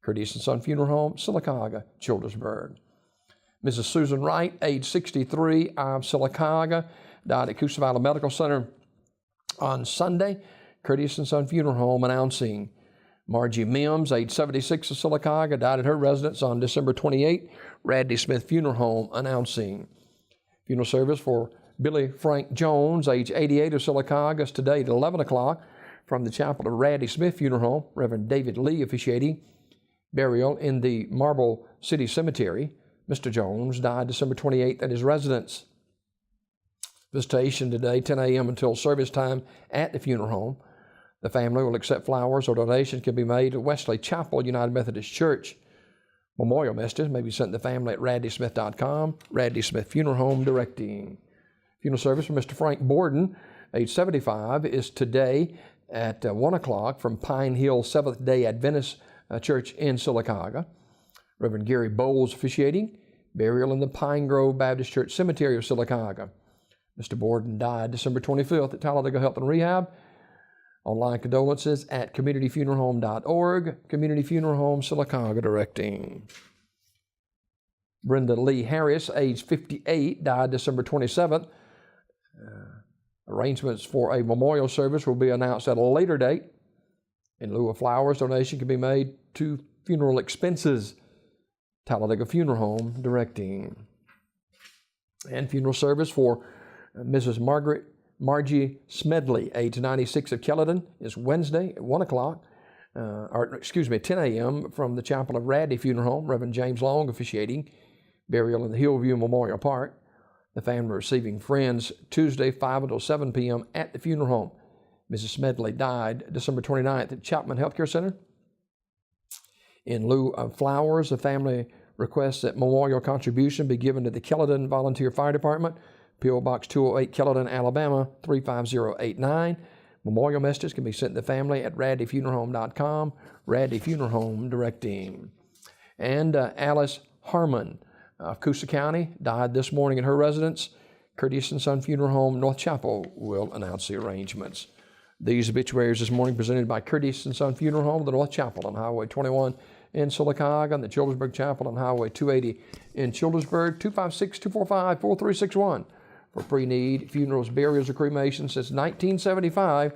Curtis and Son Funeral Home, Sylacauga, Childersburg. Mrs. Susan Wright, age 63, of Sylacauga, died at Coosa Valley Medical Center on Sunday. Curtis and Son Funeral Home announcing. Margie Mims, age 76, of Sylacauga, died at her residence on December 28. Radley Smith Funeral Home announcing. Funeral service for Billy Frank Jones, age 88, of Sylacauga, is today at 11 o'clock from the chapel of Radley Smith Funeral Home. Reverend David Lee officiating. Burial in the Marble City Cemetery. Mr. Jones died December 28th at his residence. Visitation today, 10 a.m. until service time at the funeral home. The family will accept flowers or donations can be made at Wesley Chapel United Methodist Church. Memorial messages may be sent to the family at radleysmith.com. Radley Smith Funeral Home directing. Funeral service for Mr. Frank Borden, age 75, is today at 1 o'clock from Pine Hill Seventh-day Adventist Church in Sylacauga. Reverend Gary Bowles officiating. Burial in the Pine Grove Baptist Church Cemetery of Sylacauga. Mr. Borden died December 25th at Talladega Health and Rehab. Online condolences at communityfuneralhome.org. Community Funeral Home, Sylacauga directing. Brenda Lee Harris, age 58, died December 27th. Arrangements for a memorial service will be announced at a later date. In lieu of flowers, donation can be made to funeral expenses. Talladega Funeral Home directing. And funeral service for Mrs. Margie Smedley, age 96, of Kelladon, is Wednesday at 1 o'clock, 10 a.m. from the chapel of Radley Funeral Home. Reverend James Long officiating. Burial in the Hillview Memorial Park. The family receiving friends Tuesday, 5 until 7 p.m. at the funeral home. Mrs. Smedley died December 29th at Chapman Healthcare Center. In lieu of flowers, the family requests that memorial contribution be given to the Kelladon Volunteer Fire Department, P.O. Box 208, Kelladon, Alabama, 35089. Memorial messages can be sent to the family at radleyfuneralhome.com. Radley Funeral Home directing. And Alice Harmon of Coosa County died this morning at her residence. Curtis and Son Funeral Home, North Chapel, will announce the arrangements. These obituaries this morning presented by Curtis and Son Funeral Home, the North Chapel on Highway 21 in Sylacauga, and the Childersburg Chapel on Highway 280 in Childersburg. 256-245-4361 for pre-need funerals, burials, or cremations since 1975.